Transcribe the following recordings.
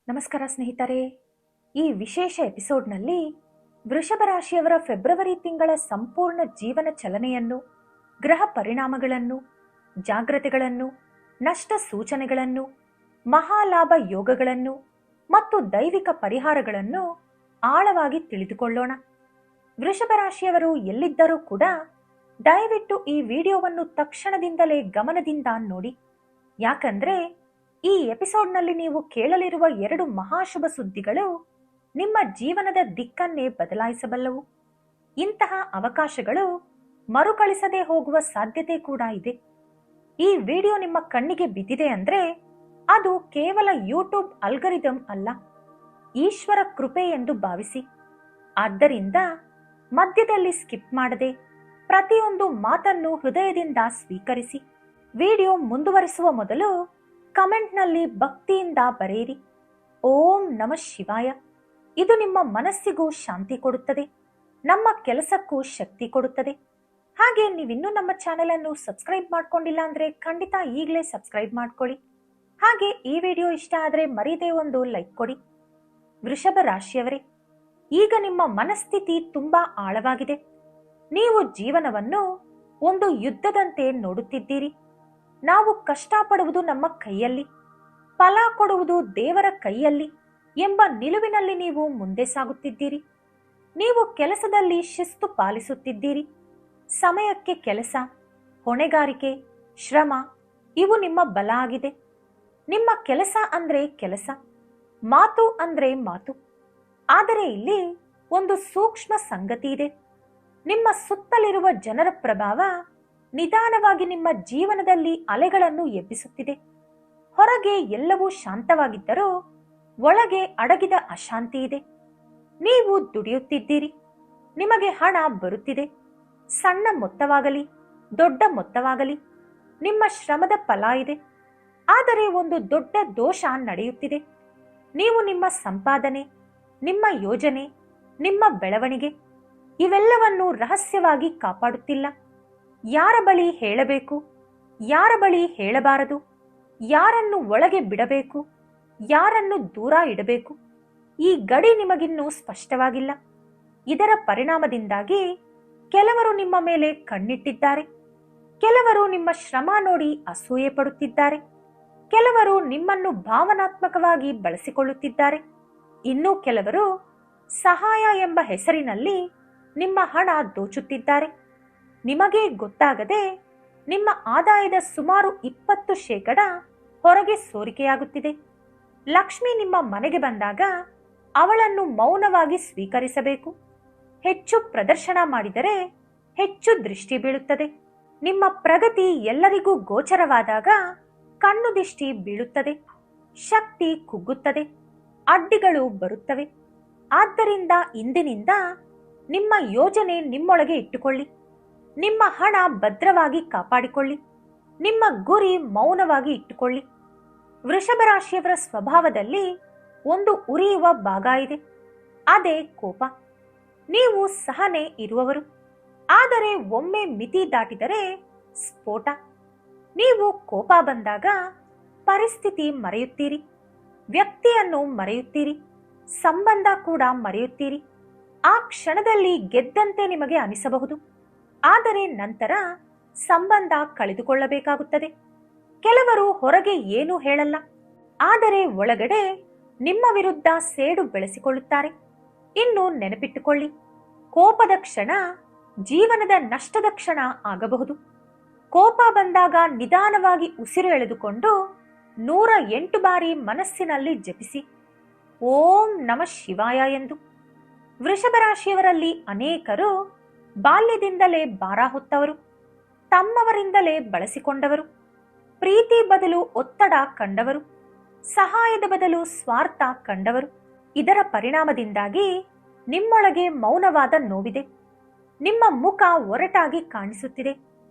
ನಮಸ್ಕಾರ ಸ್ನೇಹಿತರೆ. ಈ ವಿಶೇಷ ಎಪಿಸೋಡ್ನಲ್ಲಿ ವೃಷಭ ರಾಶಿಯವರ ಫೆಬ್ರವರಿ ತಿಂಗಳ ಸಂಪೂರ್ಣ ಜೀವನ ಚಲನೆಯನ್ನು, ಗ್ರಹ ಪರಿಣಾಮಗಳನ್ನು, ಜಾಗ್ರತೆಗಳನ್ನು, ನಷ್ಟ ಸೂಚನೆಗಳನ್ನು, ಮಹಾಲಾಭ ಯೋಗಗಳನ್ನು ಮತ್ತು ದೈವಿಕ ಪರಿಹಾರಗಳನ್ನು ಆಳವಾಗಿ ತಿಳಿದುಕೊಳ್ಳೋಣ. ವೃಷಭ ರಾಶಿಯವರು ಎಲ್ಲಿದ್ದರೂ ಕೂಡ ದಯವಿಟ್ಟು ಈ ವಿಡಿಯೋವನ್ನು ತಕ್ಷಣದಿಂದಲೇ ಗಮನದಿಂದ ನೋಡಿ. ಯಾಕಂದ್ರೆ ಈ ಎಪಿಸೋಡ್ನಲ್ಲಿ ನೀವು ಕೇಳಲಿರುವ 2 ಮಹಾಶುಭ ಸುದ್ದಿಗಳು ನಿಮ್ಮ ಜೀವನದ ದಿಕ್ಕನ್ನೇ ಬದಲಾಯಿಸಬಲ್ಲವು. ಇಂತಹ ಅವಕಾಶಗಳು ಮರುಕಳಿಸದೆ ಹೋಗುವ ಸಾಧ್ಯತೆ ಕೂಡ ಇದೆ. ಈ ವಿಡಿಯೋ ನಿಮ್ಮ ಕಣ್ಣಿಗೆ ಬಿದ್ದಿದೆ ಅಂದ್ರೆ ಅದು ಕೇವಲ ಯೂಟ್ಯೂಬ್ ಅಲ್ಗರಿದಮ್ ಅಲ್ಲ, ಈಶ್ವರ ಕೃಪೆ ಎಂದು ಭಾವಿಸಿ. ಆದ್ದರಿಂದ ಮಧ್ಯದಲ್ಲಿ ಸ್ಕಿಪ್ ಮಾಡದೆ ಪ್ರತಿಯೊಂದು ಮಾತನ್ನು ಹೃದಯದಿಂದ ಸ್ವೀಕರಿಸಿ. ವಿಡಿಯೋ ಮುಂದುವರಿಸುವ ಮೊದಲು ಕಮೆಂಟ್ನಲ್ಲಿ ಭಕ್ತಿಯಿಂದ ಬರೆಯಿರಿ, ಓಂ ನಮಃ ಶಿವಾಯ. ಇದು ನಿಮ್ಮ ಮನಸ್ಸಿಗೂ ಶಾಂತಿ ಕೊಡುತ್ತದೆ, ನಮ್ಮ ಕೆಲಸಕ್ಕೂ ಶಕ್ತಿ ಕೊಡುತ್ತದೆ. ಹಾಗೆ ನೀವಿನ್ನೂ ನಮ್ಮ ಚಾನೆಲ್ ಅನ್ನು ಸಬ್ಸ್ಕ್ರೈಬ್ ಮಾಡ್ಕೊಂಡಿಲ್ಲ ಅಂದ್ರೆ ಖಂಡಿತ ಈಗಲೇ ಸಬ್ಸ್ಕ್ರೈಬ್ ಮಾಡ್ಕೊಳ್ಳಿ. ಹಾಗೆ ಈ ವಿಡಿಯೋ ಇಷ್ಟ ಆದ್ರೆ ಮರೀದೇ ಒಂದು ಲೈಕ್ ಕೊಡಿ. ವೃಷಭ ರಾಶಿಯವರೇ, ಈಗ ನಿಮ್ಮ ಮನಸ್ಥಿತಿ ತುಂಬಾ ಆಳವಾಗಿದೆ. ನೀವು ಜೀವನವನ್ನು ಒಂದು ಯುದ್ಧದಂತೆ ನೋಡುತ್ತಿದ್ದೀರಿ. ನಾವು ಕಷ್ಟಪಡುವುದು ನಮ್ಮ ಕೈಯಲ್ಲಿ, ಫಲ ಕೊಡುವುದು ದೇವರ ಕೈಯಲ್ಲಿ ಎಂಬ ನಿಲುವಿನಲ್ಲಿ ನೀವು ಮುಂದೆ ಸಾಗುತ್ತಿದ್ದೀರಿ. ನೀವು ಕೆಲಸದಲ್ಲಿ ಶಿಸ್ತು ಪಾಲಿಸುತ್ತಿದ್ದೀರಿ. ಸಮಯಕ್ಕೆ ಕೆಲಸ, ಹೊಣೆಗಾರಿಕೆ, ಶ್ರಮ ಇವು ನಿಮ್ಮ ಬಲ ಆಗಿದೆ. ನಿಮ್ಮ ಕೆಲಸ ಅಂದ್ರೆ ಕೆಲಸ, ಮಾತು ಅಂದ್ರೆ ಮಾತು. ಆದರೆ ಇಲ್ಲಿ ಒಂದು ಸೂಕ್ಷ್ಮ ಸಂಗತಿ ಇದೆ. ನಿಮ್ಮ ಸುತ್ತಲಿರುವ ಜನರ ಪ್ರಭಾವ ನಿಧಾನವಾಗಿ ನಿಮ್ಮ ಜೀವನದಲ್ಲಿ ಅಲೆಗಳನ್ನು ಎಬ್ಬಿಸುತ್ತಿದೆ. ಹೊರಗೆ ಎಲ್ಲವೂ ಶಾಂತವಾಗಿದ್ದರೂ ಒಳಗೆ ಅಡಗಿದ ಅಶಾಂತಿ ಇದೆ. ನೀವು ದುಡಿಯುತ್ತಿದ್ದೀರಿ, ನಿಮಗೆ ಹಣ ಬರುತ್ತಿದೆ. ಸಣ್ಣ ಮೊತ್ತವಾಗಲಿ ದೊಡ್ಡ ಮೊತ್ತವಾಗಲಿ ನಿಮ್ಮ ಶ್ರಮದ ಫಲ ಇದೆ. ಆದರೆ ಒಂದು ದೊಡ್ಡ ದೋಷ ನಡೆಯುತ್ತಿದೆ. ನೀವು ನಿಮ್ಮ ಸಂಪಾದನೆ, ನಿಮ್ಮ ಯೋಜನೆ, ನಿಮ್ಮ ಬೆಳವಣಿಗೆ ಇವೆಲ್ಲವನ್ನು ರಹಸ್ಯವಾಗಿ ಕಾಪಾಡುತ್ತಿಲ್ಲ. ಯಾರ ಬಳಿ ಹೇಳಬೇಕು, ಯಾರ ಬಳಿ ಹೇಳಬಾರದು, ಯಾರನ್ನು ಒಳಗೆ ಬಿಡಬೇಕು, ಯಾರನ್ನು ದೂರ ಇಡಬೇಕು, ಈ ಗಡಿ ನಿಮಗಿನ್ನೂ ಸ್ಪಷ್ಟವಾಗಿಲ್ಲ. ಇದರ ಪರಿಣಾಮದಿಂದಾಗಿ ಕೆಲವರು ನಿಮ್ಮ ಮೇಲೆ ಕಣ್ಣಿಟ್ಟಿದ್ದಾರೆ. ಕೆಲವರು ನಿಮ್ಮ ಶ್ರಮ ನೋಡಿ ಅಸೂಯೆ ಪಡುತ್ತಿದ್ದಾರೆ. ಕೆಲವರು ನಿಮ್ಮನ್ನು ಭಾವನಾತ್ಮಕವಾಗಿ ಬಳಸಿಕೊಳ್ಳುತ್ತಿದ್ದಾರೆ. ಇನ್ನು ಕೆಲವರು ಸಹಾಯ ಎಂಬ ಹೆಸರಿನಲ್ಲಿ ನಿಮ್ಮ ಹಣ ದೋಚುತ್ತಿದ್ದಾರೆ. ನಿಮಗೇ ಗೊತ್ತಾಗದೆ ನಿಮ್ಮ ಆದಾಯದ ಸುಮಾರು 20% ಹೊರಗೆ ಸೋರಿಕೆಯಾಗುತ್ತಿದೆ. ಲಕ್ಷ್ಮಿ ನಿಮ್ಮ ಮನೆಗೆ ಬಂದಾಗ ಅವಳನ್ನು ಮೌನವಾಗಿ ಸ್ವೀಕರಿಸಬೇಕು. ಹೆಚ್ಚು ಪ್ರದರ್ಶನ ಮಾಡಿದರೆ ಹೆಚ್ಚು ದೃಷ್ಟಿ ಬೀಳುತ್ತದೆ. ನಿಮ್ಮ ಪ್ರಗತಿ ಎಲ್ಲರಿಗೂ ಗೋಚರವಾದಾಗ ಕಣ್ಣು ದಿಷ್ಟಿ ಬೀಳುತ್ತದೆ. ಶಕ್ತಿ ಕುಗ್ಗುತ್ತದೆ, ಅಡ್ಡಿಗಳು ಬರುತ್ತವೆ. ಆದ್ದರಿಂದ ಇಂದಿನಿಂದ ನಿಮ್ಮ ಯೋಜನೆ ನಿಮ್ಮೊಳಗೆ ಇಟ್ಟುಕೊಳ್ಳಿ. ನಿಮ್ಮ ಹಣ ಭದ್ರವಾಗಿ ಕಾಪಾಡಿಕೊಳ್ಳಿ. ನಿಮ್ಮ ಗುರಿ ಮೌನವಾಗಿ ಇಟ್ಟುಕೊಳ್ಳಿ. ವೃಷಭ ರಾಶಿಯವರ ಸ್ವಭಾವದಲ್ಲಿ ಒಂದು ಉರಿಯುವ ಭಾಗ ಇದೆ, ಅದೇ ಕೋಪ. ನೀವು ಸಹನೆ ಇರುವವರು, ಆದರೆ ಒಮ್ಮೆ ಮಿತಿ ದಾಟಿದರೆ ಸ್ಫೋಟ. ನೀವು ಕೋಪ ಬಂದಾಗ ಪರಿಸ್ಥಿತಿ ಮರೆಯುತ್ತೀರಿ, ವ್ಯಕ್ತಿಯನ್ನು ಮರೆಯುತ್ತೀರಿ, ಸಂಬಂಧ ಕೂಡ ಮರೆಯುತ್ತೀರಿ. ಆ ಕ್ಷಣದಲ್ಲಿ ಗೆದ್ದಂತೆ ನಿಮಗೆ ಅನಿಸಬಹುದು, ಆದರೆ ನಂತರ ಸಂಬಂಧ ಕಳೆದುಕೊಳ್ಳಬೇಕಾಗುತ್ತದೆ. ಕೆಲವರು ಹೊರಗೆ ಏನೂ ಹೇಳಲ್ಲ, ಆದರೆ ಒಳಗಡೆ ನಿಮ್ಮ ವಿರುದ್ಧ ಸೇಡು ಬೆಳೆಸಿಕೊಳ್ಳುತ್ತಾರೆ. ಇನ್ನು ನೆನಪಿಟ್ಟುಕೊಳ್ಳಿ, ಕೋಪದ ಕ್ಷಣ ಜೀವನದ ನಷ್ಟದ ಕ್ಷಣ ಆಗಬಹುದು. ಕೋಪ ಬಂದಾಗ ನಿಧಾನವಾಗಿ ಉಸಿರು ಎಳೆದುಕೊಂಡು 108 ಬಾರಿ ಮನಸ್ಸಿನಲ್ಲಿ ಜಪಿಸಿ, ಓಂ ನಮಃ ಶಿವಾಯ ಎಂದು. ವೃಷಭ ರಾಶಿಯವರಲ್ಲಿ ಅನೇಕರು ಬಾಲ್ಯದಿಂದಲೇ ಭಾರ ಹೊತ್ತವರು, ತಮ್ಮವರಿಂದಲೇ ಬಳಸಿಕೊಂಡವರು, ಪ್ರೀತಿ ಬದಲು ಒತ್ತಡ ಕಂಡವರು, ಸಹಾಯದ ಬದಲು ಸ್ವಾರ್ಥ ಕಂಡವರು. ಇದರ ಪರಿಣಾಮದಿಂದಾಗಿ ನಿಮ್ಮೊಳಗೆ ಮೌನವಾದ ನೋವಿದೆ. ನಿಮ್ಮ ಮುಖ ಒರಟಾಗಿ ಕಾಣಿಸುತ್ತಿದೆ.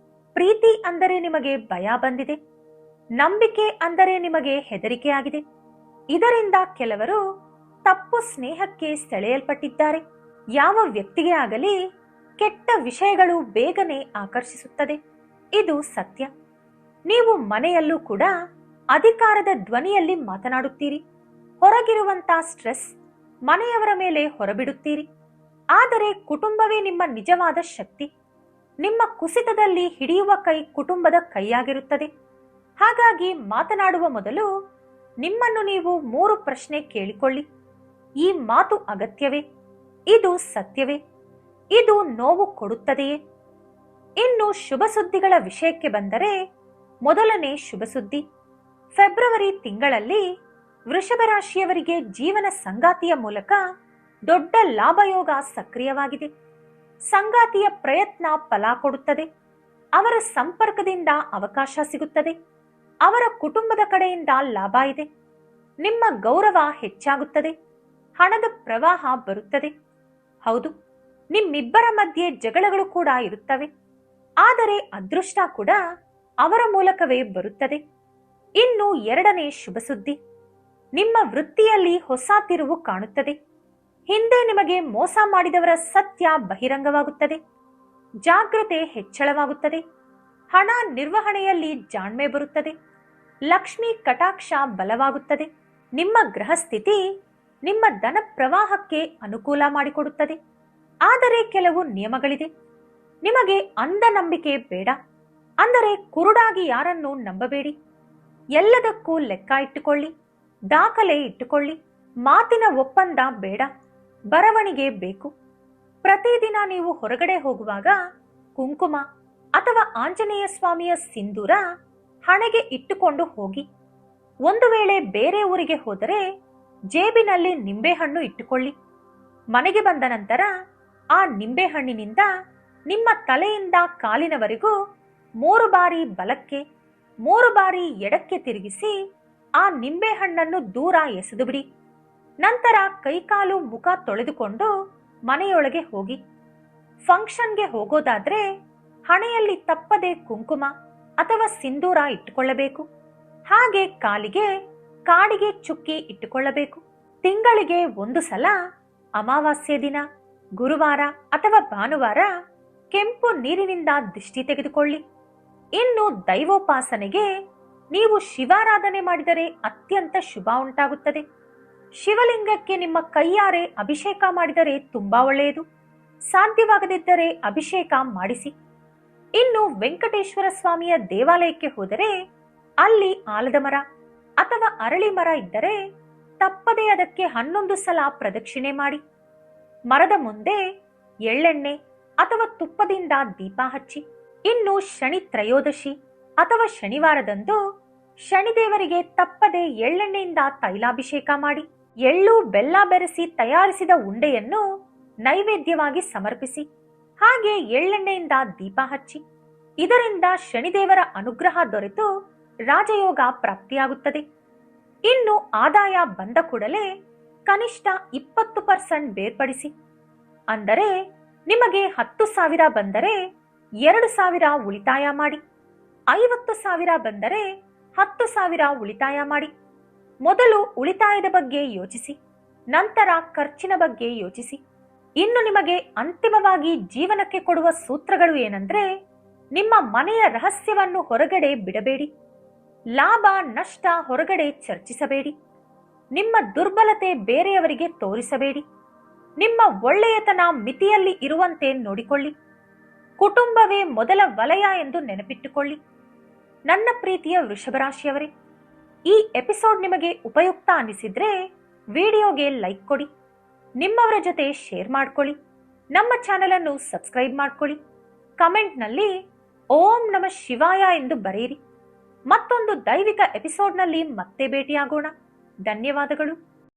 ಪ್ರೀತಿ ಅಂದರೆ ನಿಮಗೆ ಭಯ ಬಂದಿದೆ. ನಂಬಿಕೆ ಅಂದರೆ ನಿಮಗೆ ಹೆದರಿಕೆಯಾಗಿದೆ. ಇದರಿಂದ ಕೆಲವರು ತಪ್ಪು ಸ್ನೇಹಕ್ಕೆ ಸೆಳೆಯಲ್ಪಟ್ಟಿದ್ದಾರೆ. ಯಾವ ವ್ಯಕ್ತಿಗೆ ಆಗಲಿ ಕೆಟ್ಟ ವಿಷಯಗಳು ಬೇಗನೆ ಆಕರ್ಷಿಸುತ್ತದೆ, ಇದು ಸತ್ಯ. ನೀವು ಮನೆಯಲ್ಲೂ ಕೂಡ ಅಧಿಕಾರದ ಧ್ವನಿಯಲ್ಲಿ ಮಾತನಾಡುತ್ತೀರಿ. ಹೊರಗಿರುವಂತ ಸ್ಟ್ರೆಸ್ ಮನೆಯವರ ಮೇಲೆ ಹೊರಬಿಡುತ್ತೀರಿ. ಆದರೆ ಕುಟುಂಬವೇ ನಿಮ್ಮ ನಿಜವಾದ ಶಕ್ತಿ. ನಿಮ್ಮ ಕುಸಿತದಲ್ಲಿ ಹಿಡಿಯುವ ಕೈ ಕುಟುಂಬದ ಕೈಯಾಗಿರುತ್ತದೆ. ಹಾಗಾಗಿ ಮಾತನಾಡುವ ಮೊದಲು ನಿಮ್ಮನ್ನು ನೀವು 3 ಪ್ರಶ್ನೆ ಕೇಳಿಕೊಳ್ಳಿ. ಈ ಮಾತು ಅಗತ್ಯವೇ? ಇದು ಸತ್ಯವೇ? ಇದು ನೋವು ಕೊಡುತ್ತದೆಯೇ? ಇನ್ನು ಶುಭ ಸುದ್ದಿಗಳ ವಿಷಯಕ್ಕೆ ಬಂದರೆ, ಮೊದಲನೇ ಶುಭ ಸುದ್ದಿ, ಫೆಬ್ರವರಿ ತಿಂಗಳಲ್ಲಿ ವೃಷಭ ರಾಶಿಯವರಿಗೆ ಜೀವನ ಸಂಗಾತಿಯ ಮೂಲಕ ದೊಡ್ಡ ಲಾಭಯೋಗ ಸಕ್ರಿಯವಾಗಿದೆ. ಸಂಗಾತಿಯ ಪ್ರಯತ್ನ ಫಲ ಕೊಡುತ್ತದೆ. ಅವರ ಸಂಪರ್ಕದಿಂದ ಅವಕಾಶ ಸಿಗುತ್ತದೆ. ಅವರ ಕುಟುಂಬದ ಕಡೆಯಿಂದ ಲಾಭ ಇದೆ. ನಿಮ್ಮ ಗೌರವ ಹೆಚ್ಚಾಗುತ್ತದೆ. ಹಣದ ಪ್ರವಾಹ ಬರುತ್ತದೆ. ಹೌದು, ನಿಮ್ಮಿಬ್ಬರ ಮಧ್ಯೆ ಜಗಳಗಳು ಕೂಡ ಇರುತ್ತವೆ. ಆದರೆ ಅದೃಷ್ಟ ಕೂಡ ಅವರ ಮೂಲಕವೇ ಬರುತ್ತದೆ. ಇನ್ನು ಎರಡನೇ ಶುಭ ಸುದ್ದಿ, ನಿಮ್ಮ ವೃತ್ತಿಯಲ್ಲಿ ಹೊಸ ತಿರುವು ಕಾಣುತ್ತದೆ. ಹಿಂದೆ ನಿಮಗೆ ಮೋಸ ಮಾಡಿದವರ ಸತ್ಯ ಬಹಿರಂಗವಾಗುತ್ತದೆ. ಜಾಗ್ರತೆ ಹೆಚ್ಚಳವಾಗುತ್ತದೆ. ಹಣ ನಿರ್ವಹಣೆಯಲ್ಲಿ ಜಾಣ್ಮೆ ಬರುತ್ತದೆ. ಲಕ್ಷ್ಮಿ ಕಟಾಕ್ಷ ಬಲವಾಗುತ್ತದೆ. ನಿಮ್ಮ ಗೃಹಸ್ಥಿತಿ ನಿಮ್ಮ ಧನ ಪ್ರವಾಹಕ್ಕೆ ಅನುಕೂಲ ಮಾಡಿಕೊಡುತ್ತದೆ. ಆದರೆ ಕೆಲವು ನಿಯಮಗಳಿದೆ. ನಿಮಗೆ ಅಂಧ ನಂಬಿಕೆ ಬೇಡ. ಅಂದರೆ ಕುರುಡಾಗಿ ಯಾರನ್ನೂ ನಂಬಬೇಡಿ. ಎಲ್ಲದಕ್ಕೂ ಲೆಕ್ಕ ಇಟ್ಟುಕೊಳ್ಳಿ, ದಾಖಲೆ ಇಟ್ಟುಕೊಳ್ಳಿ. ಮಾತಿನ ಒಪ್ಪಂದ ಬೇಡ, ಬರವಣಿಗೆ ಬೇಕು. ಪ್ರತಿದಿನ ನೀವು ಹೊರಗಡೆ ಹೋಗುವಾಗ ಕುಂಕುಮ ಅಥವಾ ಆಂಜನೇಯ ಸ್ವಾಮಿಯ ಸಿಂಧೂರ ಹಣೆಗೆ ಇಟ್ಟುಕೊಂಡು ಹೋಗಿ. ಒಂದು ವೇಳೆ ಬೇರೆ ಊರಿಗೆ ಹೋದರೆ ಜೇಬಿನಲ್ಲಿ ನಿಂಬೆಹಣ್ಣು ಇಟ್ಟುಕೊಳ್ಳಿ. ಮನೆಗೆ ಬಂದ ನಂತರ ಆ ನಿಂಬೆಹಣ್ಣಿನಿಂದ ನಿಮ್ಮ ತಲೆಯಿಂದ ಕಾಲಿನವರೆಗೂ 3 ಬಾರಿ ಬಲಕ್ಕೆ 3 ಬಾರಿ ಎಡಕ್ಕೆ ತಿರುಗಿಸಿ ಆ ನಿಂಬೆಹಣ್ಣನ್ನು ದೂರ ಎಸೆದು ಬಿಡಿ. ನಂತರ ಕೈಕಾಲು ಮುಖ ತೊಳೆದುಕೊಂಡು ಮನೆಯೊಳಗೆ ಹೋಗಿ. ಫಂಕ್ಷನ್ಗೆ ಹೋಗೋದಾದ್ರೆ ಹಣೆಯಲ್ಲಿ ತಪ್ಪದೆ ಕುಂಕುಮ ಅಥವಾ ಸಿಂಧೂರ ಇಟ್ಟುಕೊಳ್ಳಬೇಕು. ಹಾಗೆ ಕಾಲಿಗೆ ಕಾಡಿಗೆ ಚುಕ್ಕಿ ಇಟ್ಟುಕೊಳ್ಳಬೇಕು. ತಿಂಗಳಿಗೆ 1 ಸಲ ಅಮಾವಾಸ್ಯೆ ದಿನ, ಗುರುವಾರ ಅಥವಾ ಭಾನುವಾರ ಕೆಂಪು ನೀರಿನಿಂದ ದಿಷ್ಟಿ ತೆಗೆದುಕೊಳ್ಳಿ. ಇನ್ನು ದೈವೋಪಾಸನೆಗೆ ನೀವು ಶಿವಾರಾಧನೆ ಮಾಡಿದರೆ ಅತ್ಯಂತ ಶುಭ ಉಂಟಾಗುತ್ತದೆ. ಶಿವಲಿಂಗಕ್ಕೆ ನಿಮ್ಮ ಕೈಯಾರೆ ಅಭಿಷೇಕ ಮಾಡಿದರೆ ತುಂಬಾ ಒಳ್ಳೆಯದು. ಸಾಧ್ಯವಾಗದಿದ್ದರೆ ಅಭಿಷೇಕ ಮಾಡಿಸಿ. ಇನ್ನು ವೆಂಕಟೇಶ್ವರ ಸ್ವಾಮಿಯ ದೇವಾಲಯಕ್ಕೆ ಹೋದರೆ ಅಲ್ಲಿ ಆಲದ ಮರ ಅಥವಾ ಅರಳಿ ಮರ ಇದ್ದರೆ ತಪ್ಪದೇ ಅದಕ್ಕೆ 11 ಸಲ ಪ್ರದಕ್ಷಿಣೆ ಮಾಡಿ. ಮರದ ಮುಂದೆ ಎಳ್ಳೆಣ್ಣೆ ಅಥವಾ ತುಪ್ಪದಿಂದ ದೀಪ ಹಚ್ಚಿ. ಇನ್ನು ಶನಿ ತ್ರಯೋದಶಿ ಅಥವಾ ಶನಿವಾರದಂದು ಶನಿದೇವರಿಗೆ ತಪ್ಪದೆ ಎಳ್ಳೆಣ್ಣೆಯಿಂದ ತೈಲಾಭಿಷೇಕ ಮಾಡಿ. ಎಳ್ಳು ಬೆಲ್ಲ ಬೆರೆಸಿ ತಯಾರಿಸಿದ ಉಂಡೆಯನ್ನು ನೈವೇದ್ಯವಾಗಿ ಸಮರ್ಪಿಸಿ. ಹಾಗೆ ಎಳ್ಳೆಣ್ಣೆಯಿಂದ ದೀಪ ಹಚ್ಚಿ. ಇದರಿಂದ ಶನಿದೇವರ ಅನುಗ್ರಹ ದೊರೆತು ರಾಜಯೋಗ ಪ್ರಾಪ್ತಿಯಾಗುತ್ತದೆ. ಇನ್ನು ಆದಾಯ ಬಂದ ಕೂಡಲೇ ಕನಿಷ್ಠ 20% ಬೇರ್ಪಡಿಸಿ. ಅಂದರೆ ನಿಮಗೆ 10,000 ಬಂದರೆ 2,000 ಉಳಿತಾಯ ಮಾಡಿ. 50,000 ಬಂದರೆ 10,000 ಉಳಿತಾಯ ಮಾಡಿ. ಮೊದಲು ಉಳಿತಾಯದ ಬಗ್ಗೆ ಯೋಚಿಸಿ, ನಂತರ ಖರ್ಚಿನ ಬಗ್ಗೆ ಯೋಚಿಸಿ. ಇನ್ನು ನಿಮಗೆ ಅಂತಿಮವಾಗಿ ಜೀವನಕ್ಕೆ ಕೊಡುವ ಸೂತ್ರಗಳು ಏನಂದ್ರೆ, ನಿಮ್ಮ ಮನೆಯ ರಹಸ್ಯವನ್ನು ಹೊರಗಡೆ ಬಿಡಬೇಡಿ. ಲಾಭ ನಷ್ಟ ಹೊರಗಡೆ ಚರ್ಚಿಸಬೇಡಿ. ನಿಮ್ಮ ದುರ್ಬಲತೆ ಬೇರೆಯವರಿಗೆ ತೋರಿಸಬೇಡಿ. ನಿಮ್ಮ ಒಳ್ಳೆಯತನ ಮಿತಿಯಲ್ಲಿ ಇರುವಂತೆ ನೋಡಿಕೊಳ್ಳಿ. ಕುಟುಂಬವೇ ಮೊದಲ ವಲಯ ಎಂದು ನೆನಪಿಟ್ಟುಕೊಳ್ಳಿ. ನನ್ನ ಪ್ರೀತಿಯ ವೃಷಭರಾಶಿಯವರೇ, ಈ ಎಪಿಸೋಡ್ ನಿಮಗೆ ಉಪಯುಕ್ತ ಅನಿಸಿದ್ರೆ ವಿಡಿಯೋಗೆ ಲೈಕ್ ಕೊಡಿ. ನಿಮ್ಮವರ ಜೊತೆ ಶೇರ್ ಮಾಡ್ಕೊಳ್ಳಿ. ನಮ್ಮ ಚಾನೆಲ್ ಅನ್ನು ಸಬ್ಸ್ಕ್ರೈಬ್ ಮಾಡ್ಕೊಳ್ಳಿ. ಕಮೆಂಟ್ನಲ್ಲಿ ಓಂ ನಮಃ ಶಿವಾಯ ಎಂದು ಬರೆಯಿರಿ. ಮತ್ತೊಂದು ದೈವಿಕ ಎಪಿಸೋಡ್ನಲ್ಲಿ ಮತ್ತೆ ಭೇಟಿಯಾಗೋಣ. ಧನ್ಯವಾದಗಳು.